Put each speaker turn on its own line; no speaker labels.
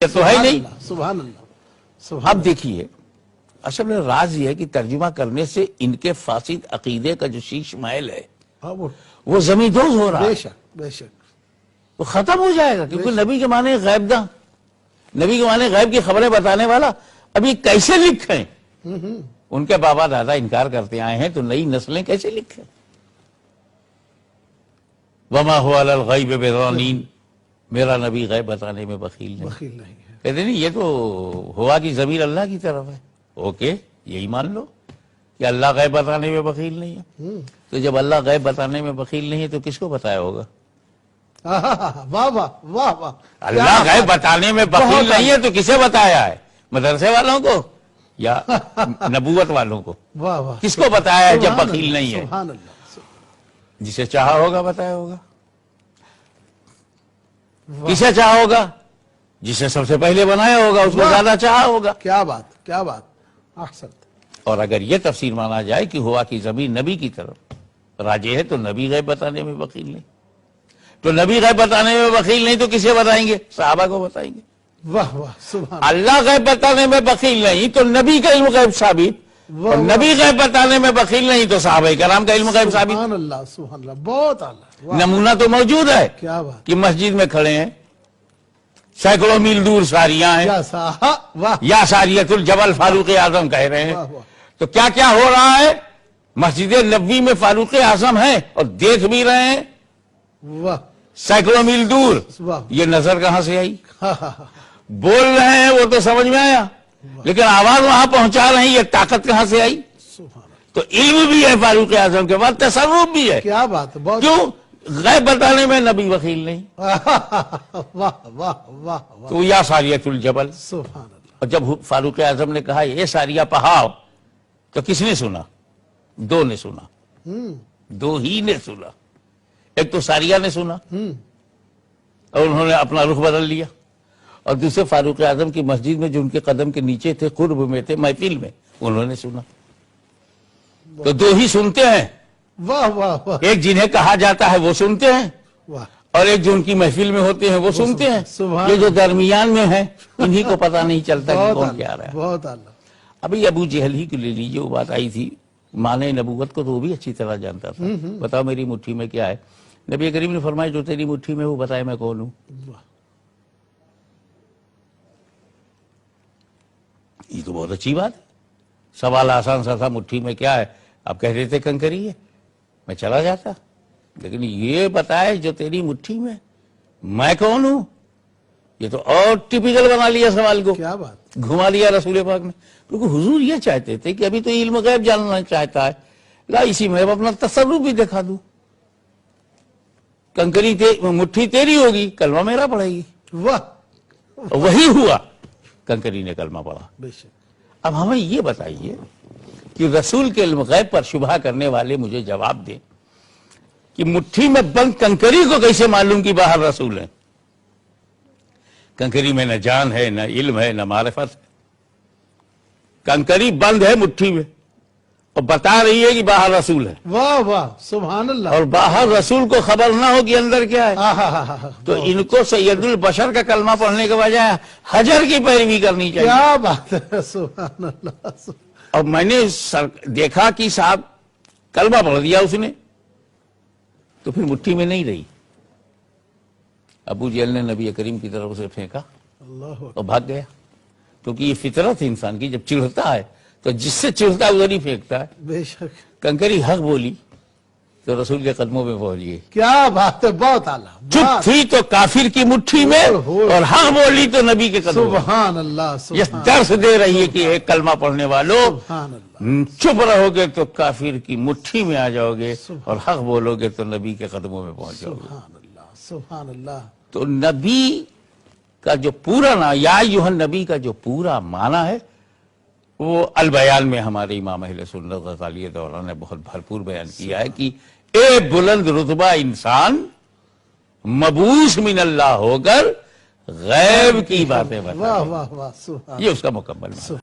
تو ہے نہیں.
سبحان اللہ.
اب دیکھیے اصل میں راز یہ ہے کہ ترجمہ کرنے سے ان کے فاسد عقیدے کا جو شیش محل ہے وہ زمین دوز ہو رہا ہے.
بے شک بے شک
وہ ختم ہو جائے گا کیونکہ نبی کے معنی غیب داں، نبی کے معنی غیب کی خبریں بتانے والا ابھی کیسے لکھیں؟ ان کے بابا دادا انکار کرتے آئے ہیں تو نئی نسلیں کیسے لکھیں؟ وما هو علی الغیب بضنین، میرا نبی غیب بتانے میں بخیل نہیں.
بخیل نہیں ہے.
کہتے نہیں یہ تو ہوا کی ضمیر اللہ کی طرف ہے. اوکے یہی مان لو کہ اللہ غیب بتانے میں بخیل نہیں ہے. تو جب اللہ غیب بتانے میں بخیل نہیں ہے تو کس کو بتایا ہوگا؟
واہ واہ واہ واہ.
اللہ غیب بتانے میں بخیل نہیں ہے تو کسے بتایا ہے؟ مدرسے والوں کو یا نبوت والوں کو؟
واہ واہ.
کس کو بتایا ہے جب بخیل نہیں ہے؟
سبحان اللہ.
جسے چاہا ہوگا بتایا ہوگا. کسے چاہا ہوگا؟ جسے سب سے پہلے بنایا ہوگا اس کو زیادہ چاہا ہوگا.
کیا بات کیا بات. احسنت.
اور اگر یہ تفسیر مانا جائے کہ ہوا کی زمین نبی کی طرف راجع ہے تو نبی غیب بتانے میں بخیل نہیں. تو نبی غیب بتانے میں بخیل نہیں تو کسے بتائیں گے؟ صحابہ کو بتائیں گے.
واہ واہ. سبحان
اللہ غیب بتانے میں بخیل نہیں تو نبی کا علم غیب ثابت، اور نبی غیب بتانے میں بخیل نہیں تو صحابہ کرام کا علم غیب ثابت.
سبحان اللہ. سبحان اللہ. بہت اعلیٰ.
نمونہ تو موجود ہے
کیا بات.
کہ مسجد میں کھڑے ہیں، سینکڑوں میل دور ساریاں ہیں،
واہ
یا ساریت الجبل فاروق اعظم کہہ رہے ہیں.
واہ واہ.
تو کیا کیا ہو رہا ہے؟ مسجد نبوی میں فاروق اعظم ہے اور دیکھ بھی رہے ہیں
واہ
سینکڑوں میل دور.
واہ.
یہ نظر کہاں سے آئی؟ بول رہے ہیں وہ تو سمجھ میں آیا، لیکن آواز وہاں پہنچا رہے ہیں، یہ طاقت کہاں سے آئی؟
سبحان اللہ.
تو علم بھی ہے فاروق اعظم کے بعد، تصرف بھی ہے.
کیا بات. بہت.
کیوں؟ غیب بتانے میں نبی وکیل نہیں.
واہ واہ واہ.
تو یا ساریت الجبل.
سبحان اللہ.
اور جب فاروق اعظم نے کہا یہ ساریہ پہاڑ، تو کس نے سنا؟ دو نے سنا. دو ہی نے سنا. ایک تو ساریہ نے سنا اور انہوں نے اپنا رخ بدل لیا، اور دوسرے فاروق اعظم کی مسجد میں جو ان کے قدم کے نیچے تھے، قرب میں تھے، محفل میں، انہوں نے سنا. تو دو ہی سنتے ہیں.
واہ واہ واہ.
ایک جنہیں کہا جاتا ہے وہ سنتے ہیں،
واہ.
اور ایک جو ان کی محفل میں ہوتے ہیں وہ سنتے ہیں.
سبحان
یہ جو درمیان میں ہیں انہی کو پتہ نہیں چلتا کہ کون کیا رہا ہے.
بہت اعلیٰ.
ابھی ابو جہل ہی کو لے لیجیے، وہ بات آئی تھی معنی نبوت کو تو وہ بھی اچھی طرح جانتا تھا. بتاؤ میری مٹھی میں کیا ہے؟ نبی کریم نے فرمایا جو تیری مٹھی میں وہ بتائے میں کون ہوں. یہ تو بہت اچھی بات ہے. سوال آسان سا تھا، مٹھی میں کیا ہے؟ آپ کہہ دیتے کنکری ہے، میں چلا جاتا. لیکن یہ بتائے جو تیری مٹھی میں میں کون ہوں، یہ تو اور ٹپیکل بنا لیا سوال کو،
کیا بات.
گھما لیا رسول پاک نے. کیونکہ حضور یہ چاہتے تھے کہ ابھی تو علم غیب جاننا چاہتا ہے، لا اسی میں اپنا تصرف بھی دکھا دوں. کنکری مٹھی تیری ہوگی، کلمہ میرا پڑھے گی.
واہ.
وہی ہوا، کنکری نے کلمہ پڑھا.
بے شک.
اب ہمیں یہ بتائیے کہ رسول کے علم غیب پر شبہ کرنے والے مجھے جواب دیں کہ مٹھی میں بند کنکری کو کیسے معلوم کہ باہر رسول ہیں؟ کنکری میں نہ جان ہے، نہ علم ہے، نہ معرفت ہے. کنکری بند ہے مٹھی میں اور بتا رہی ہے کہ باہر رسول ہے،
واہ واہ. سبحان اللہ.
اور باہر رسول کو خبر نہ ہو کہ اندر کیا ہے. تو ان کو سید البشر کا کلمہ پڑھنے کے بجائے حجر کی پیروی کرنی چاہیے.
کیا بات ہے. سبحان اللہ.
اور میں نے دیکھا کہ صاحب کلمہ پڑھ دیا اس نے تو پھر مٹھی میں نہیں رہی. ابو جہل نے نبی کریم کی طرف اسے پھینکا
اللہ.
اور بھاگ گیا. کیونکہ یہ فطرت ہے انسان کی، جب چڑھتا ہے تو جس سے چڑھتا ہے ادھر ہی پھینکتا ہے.
بے شک.
کنکری حق بولی تو رسول کے قدموں میں پہنچ گئی.
کیا بات ہے. بہت اعلیٰ.
چپ تھی تو کافر کی مٹھی میں، اور حق بولی تو نبی کے قدموں میں.
سبحان اللہ.
یہ درس دے رہی ہے کہ ایک کلمہ پڑھنے والوں
سبحان اللہ.
چپ رہو گے تو کافر کی مٹھی میں آ جاؤ گے، اور حق بولو گے تو نبی کے قدموں میں پہنچ جاؤ گے.
سبحان اللہ. سبحان اللہ.
تو نبی کا جو پورا یا ایھا نبی کا جو پورا معنی ہے وہ البیان میں ہمارے امام اہل سنت غزالی دورہ نے بہت بھرپور بیان کیا ہے کہ اے بلند رتبہ انسان، مبعوث من اللہ ہو کر غیب کی باتیں بتا.
واہ واہ واہ. سبحان.
یہ اس کا مکمل معنی ہے.